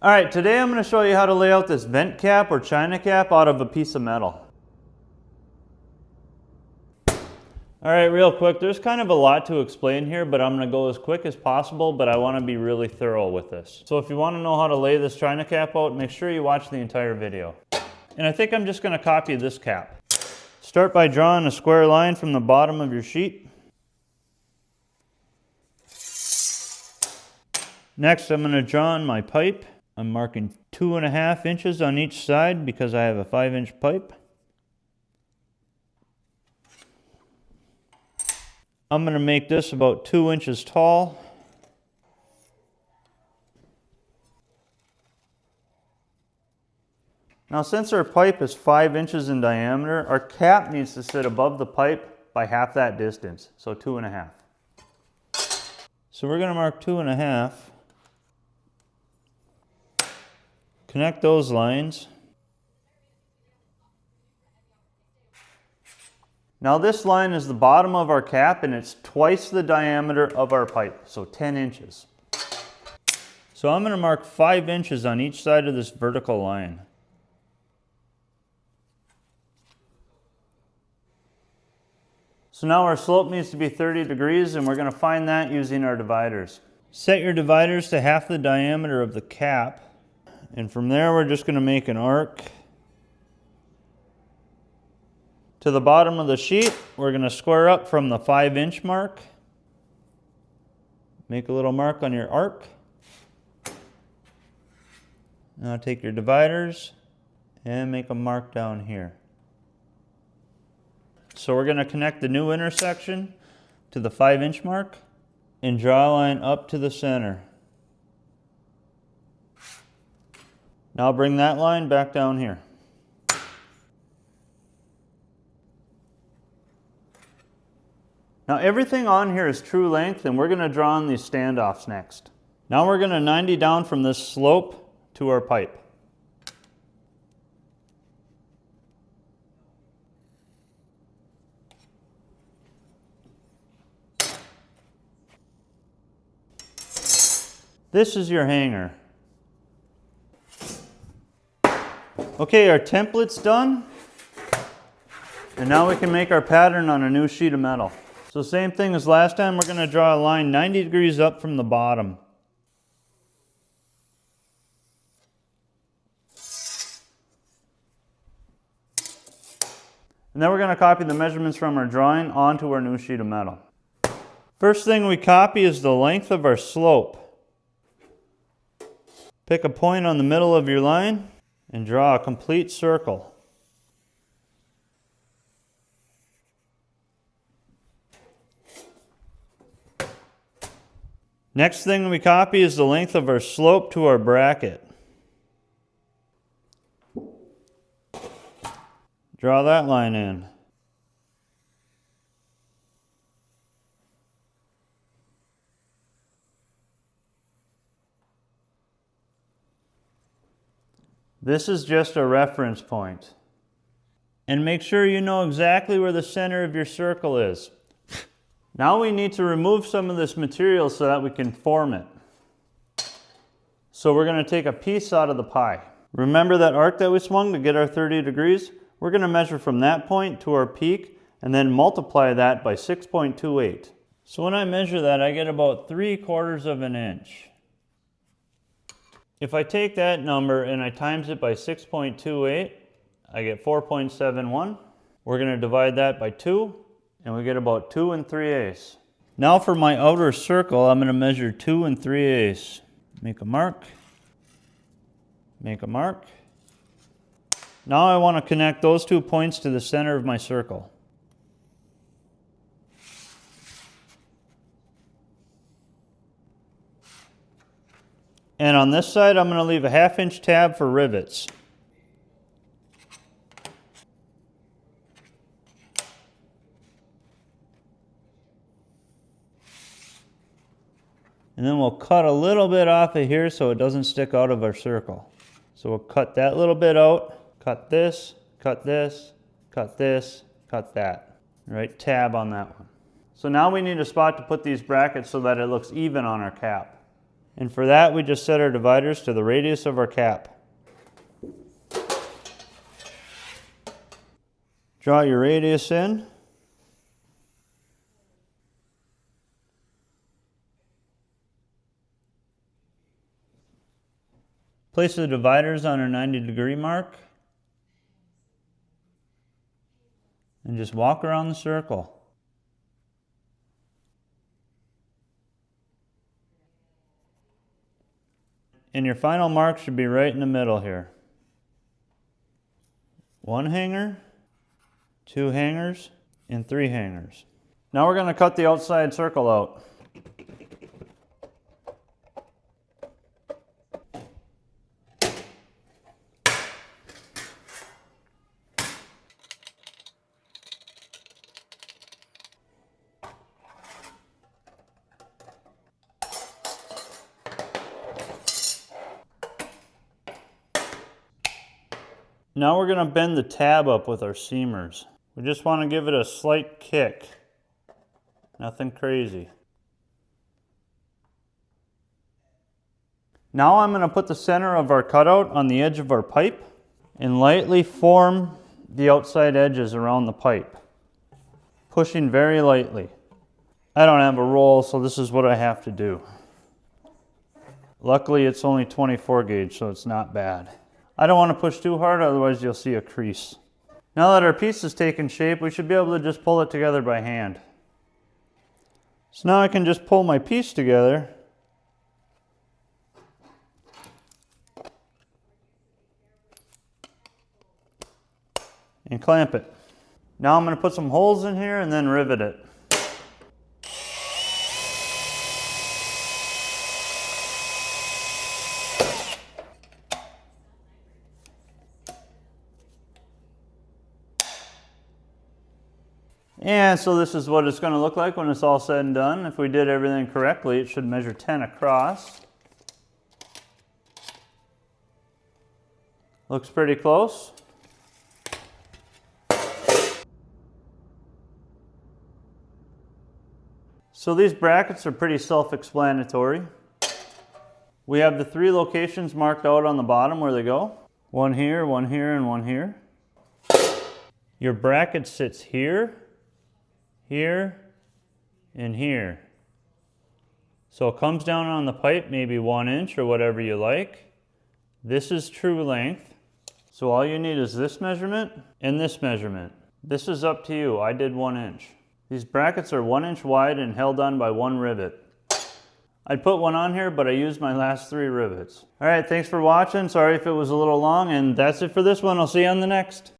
Alright, today I'm going to show you how to lay out this vent cap or china cap out of a piece of metal. Alright, real quick, there's kind of a lot to explain here, but I'm going to go as quick as possible, but I want to be really thorough with this. So if you want to know how to lay this china cap out, make sure you watch the entire video. And I think I'm just going to copy this cap. Start by drawing a square line from the bottom of your sheet. Next, I'm going to draw on my pipe. I'm marking 2.5 inches on each side because I have a 5-inch pipe. I'm going to make this about 2 inches tall. Now, since our pipe is 5 inches in diameter, our cap needs to sit above the pipe by half that distance, so 2.5. So we're going to mark 2.5. Connect those lines. Now this line is the bottom of our cap and it's twice the diameter of our pipe, so 10 inches. So I'm going to mark 5 inches on each side of this vertical line. So now our slope needs to be 30 degrees and we're going to find that using our dividers. Set your dividers to half the diameter of the cap. And from there, we're just going to make an arc. To the bottom of the sheet, we're going to square up from the 5-inch mark. Make a little mark on your arc. Now take your dividers and make a mark down here. So we're going to connect the new intersection to the 5-inch mark and draw a line up to the center. Now bring that line back down here. Now everything on here is true length and we're going to draw on these standoffs next. Now we're going to 90 down from this slope to our pipe. This is your hanger. Okay, our template's done. And now we can make our pattern on a new sheet of metal. So same thing as last time, we're going to draw a line 90 degrees up from the bottom. And then we're going to copy the measurements from our drawing onto our new sheet of metal. First thing we copy is the length of our slope. Pick a point on the middle of your line and draw a complete circle. Next thing we copy is the length of our slope to our bracket. Draw that line in. This is just a reference point. And make sure you know exactly where the center of your circle is. Now we need to remove some of this material so that we can form it. So we're going to take a piece out of the pie. Remember that arc that we swung to get our 30 degrees? We're going to measure from that point to our peak and then multiply that by 6.28. So when I measure that, I get about 3/4 of an inch. If I take that number and I times it by 6.28, I get 4.71. We're going to divide that by 2, and we get about 2 3/8. Now for my outer circle, I'm going to measure 2 3/8. Make a mark. Make a mark. Now I want to connect those 2 points to the center of my circle. And on this side, I'm going to leave a 1/2-inch tab for rivets. And then we'll cut a little bit off of here so it doesn't stick out of our circle. So we'll cut that little bit out, cut this, cut this, cut this, cut that. Right, tab on that one. So now we need a spot to put these brackets so that it looks even on our cap. And for that, we just set our dividers to the radius of our cap. Draw your radius in. Place the dividers on our 90-degree mark. And just walk around the circle. And your final mark should be right in the middle here. 1 hanger, 2 hangers, and 3 hangers. Now we're going to cut the outside circle out. Now we're going to bend the tab up with our seamers. We just want to give it a slight kick. Nothing crazy. Now I'm going to put the center of our cutout on the edge of our pipe and lightly form the outside edges around the pipe, pushing very lightly. I don't have a roll, so this is what I have to do. Luckily it's only 24 gauge, so it's not bad. I don't want to push too hard, otherwise you'll see a crease. Now that our piece has taken shape, we should be able to just pull it together by hand. So now I can just pull my piece together and clamp it. Now I'm going to put some holes in here and then rivet it. And so this is what it's going to look like when it's all said and done. If we did everything correctly, it should measure 10 across. Looks pretty close. So these brackets are pretty self-explanatory. We have the 3 locations marked out on the bottom where they go. 1 here, 1 here, and 1 here. Your bracket sits here, here, and here. So it comes down on the pipe maybe 1 inch or whatever you like. This is true length. So all you need is this measurement and this measurement. This is up to you. I did 1 inch. These brackets are 1 inch wide and held on by 1 rivet. I'd put 1 on here, but I used my last 3 rivets. All right, thanks for watching. Sorry if it was a little long, and that's it for this one. I'll see you on the next.